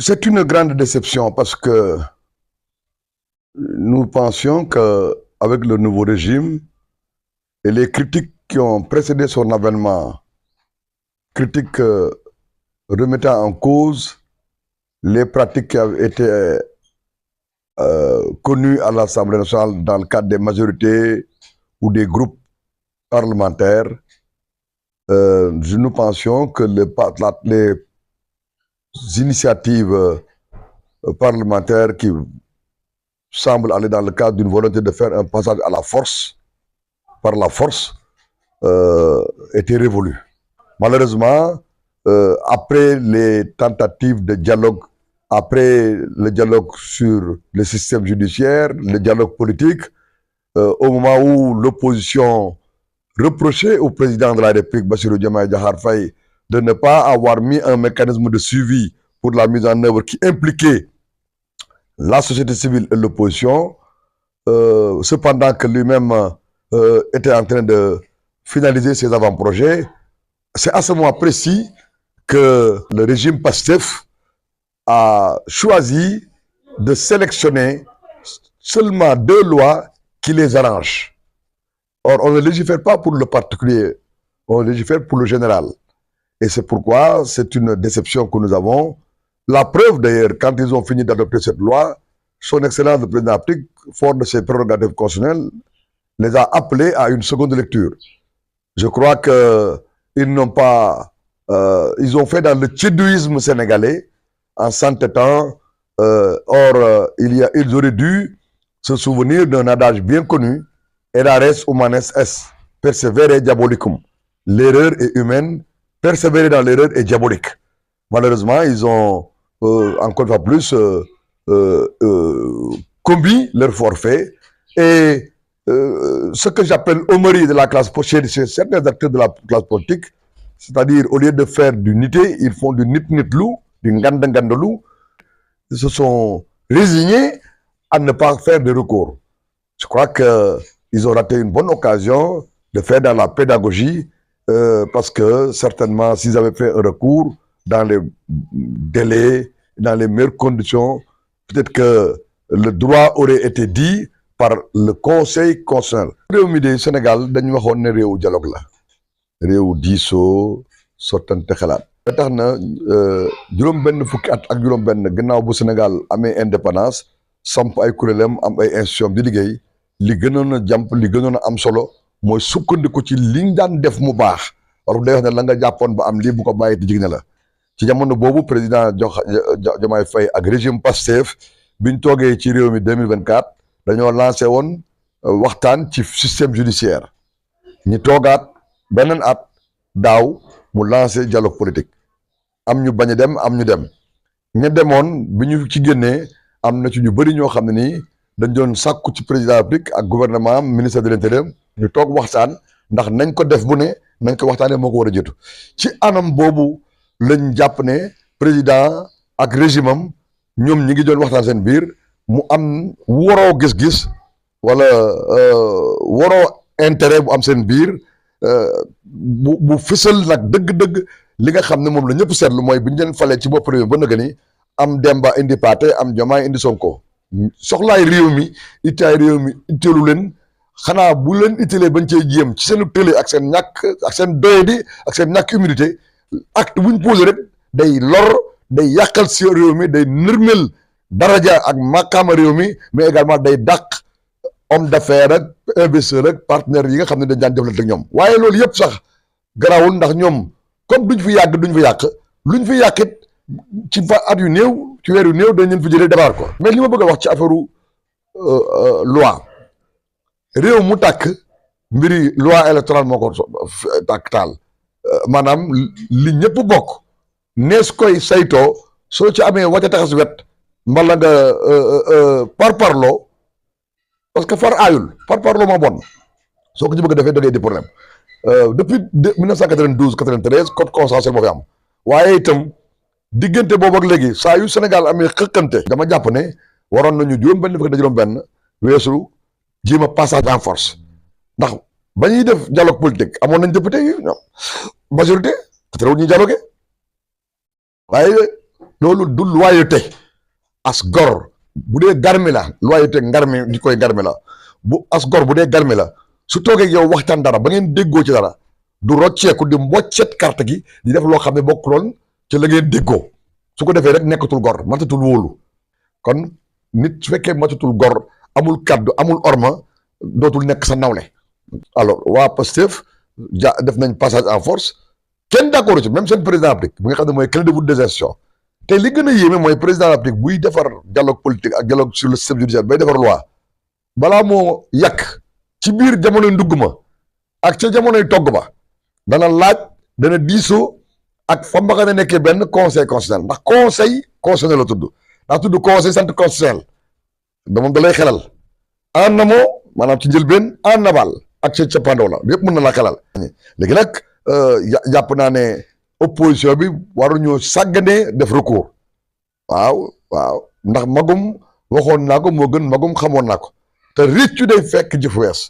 C'est une grande déception parce que nous pensions qu'avec le nouveau régime et les critiques qui ont précédé son avènement, critiques remettant en cause les pratiques qui avaient été connues à l'Assemblée nationale dans le cadre des majorités ou des groupes parlementaires, nous pensions que les initiatives parlementaires qui semblent aller dans le cadre d'une volonté de faire un passage à la force, par la force, étaient révolues. Malheureusement, après les tentatives de dialogue, après le dialogue sur le système judiciaire, le dialogue politique, au moment où l'opposition reprochait au président de la République, Bassirou Diomaye Diakhar Faye, de ne pas avoir mis un mécanisme de suivi pour la mise en œuvre qui impliquait la société civile et l'opposition, cependant que lui-même était en train de finaliser ses avant-projets, c'est à ce moment précis que le régime PASTEF a choisi de sélectionner seulement 2 lois qui les arrangent. Or, on ne légifère pas pour le particulier, on légifère pour le général. Et c'est pourquoi c'est une déception que nous avons. La preuve d'ailleurs, quand ils ont fini d'adopter cette loi, son Excellence le Président de la République, fort de ses prérogatives constitutionnelles, les a appelés à une seconde lecture. Je crois qu'ils n'ont pas... ils ont fait dans le tchédouisme sénégalais en s'entêtant. Ils auraient dû se souvenir d'un adage bien connu, Erares humanes est, persévérer diabolicum. L'erreur est humaine, persévérer dans l'erreur est diabolique. Malheureusement, ils ont encore une fois plus commis leur forfait et ce que j'appelle homerie de la classe politique, chez certains acteurs de la classe politique, c'est-à-dire au lieu de faire du nité, ils font du nit-nit-lou, du ngand-ngand-lou. Ils se sont résignés à ne pas faire de recours. Je crois qu'ils ont raté une bonne occasion de faire dans la pédagogie parce que certainement s'ils avaient fait un recours dans les délais, dans les meilleures conditions, peut-être que le droit aurait été dit par le Conseil constitutionnel. réew mi de Sénégal dañu waxoon ne réewu dialogue la réewu diisoo sottante xalaat ba tax na juróom-benn fukki at ak juróom-benn gannaaw bu Sénégal amee indépendance samp ay kuréelam am ay institution di liggéey li gënoon a jàmp li gënoon a am solo mooy sukkandiku ci liñ daan def mu baax wala day wax ne la nga jàppoon ba am lii bu ko bàyyi te jig ne la ci jamono boobu président Diomaye Faye ak régime Pastef biñ toogee ci réew mi 2024 dañoo lancé woon waxtaan ci système judiciaire ñi toogaat beneen at daaw mu lancé dialogue politique am ñu bañ a dem am ñu dem ña demoon bi ñu ci génnee am na ci ñu bëri ñoo xam ne nii dañ doon sàkku ci président de la République ak gouvernement ministre de l'intérieur ñu toog waxtaan ndax nañ ko def bu ne nañ ko waxtaanee moo ko war a jiitu ci anam boobu lañ jàpp ne président ak régime am ñoom ñi ngi doon waxtaan seen biir mu am waroo gis-gis wala waroo intérêt bu am seen biir bu fësal nag dëgg-dëgg li nga xam ne moom la ñëpp seetlu mooy bi ñu leen falee ci bopp réew mi ba nëgë ni am Demba indi Paate am Diomaye indi Sonko soxlaay réew mi ittaay réew mi itteelu leen xanaa bu leen itteelee bañ cee jéem ci seen télé ak seen ñàkk ak seen doyadi ak seen ñàkk humilité acte buñ posé rek day lor day yàqal si réew mi day nërmel daraja ak màkkaama réew mi mais également day dàq homme d'affaires ak investisseur ak partenaires yi nga xam ne dañ daan jëflante ak ñoom waaye loolu yëpp sax garawul ndax ñoom comme duñ fi yàgg duñ fi yàq luñ fi yàqit ci fa at yu néew ci weer yu néew dañ leen fi jëlee defar ko mais li ma bëgg a wax ci affaire loi réew mu tàkk mbiri loi électorale moo ko tàkk taal maanaam li ñëpp bokk nees koy saytoo soo ci amee wàcca taxas wet mbala nga parparloo parce que far aayul parparloo moo bon soo ko ci bëgg a defee da ngay di problème depuis 1992 93 code consensuel moo fi am waaye itam diggante boobu ak léegi saa yu Sénégal amee xëkkante dama jàpp ne waroon nañu juróom-benn fukki na juróom-benn weesu jéem a passage en force ndax ba ñuy def dialogue politique amoon nañ député yi majorité te terewul ñuy dialogué waaye loolu du loyauté as gor bu dee garmi la loyauté ngarmi di koy garmi la bu as gor bu dee garmi la su toogee yow waxtaan dara ba ngeen déggoo ci dara du rocceeku di mboccet carte gi di def loo xam ne bokkuloon ci la ngeen déggoo su ko defee rek nekkatul gor matatul wóolu kon nit su fekkee matatul gor amul kaddu amul orma dootul nekk sa nawle. alors waa Pastef def nañ passage en force kenn d'accord ci même seen président République bi nga xam ne mooy clé de voûte de gestion te li gën a yéeme mooy président République buy defar dialogue politique ak dialogue sur le système judiciaire bay defar loi balaa moo yàq ci biir jamonoy ndugg ma ak ca jamonoy togg ba dana laaj dana diisoo ak fa mbaga ne nekkee benn conseil constitutionnel ndax conseil constitutionnel la tudd ndax tudd conseil sant constitutionnel moom da lay xelal en amont maanaam ci njëlbeen en aval ak ca cappaandaw la yëpp mën na laa xelal. léegi nag jàpp naa ne opposition bi waruñu sàgganee def recours waaw ndax magum waxoon naa ko moo gën magum xamoon naa ko te réccu day fekk jëf wees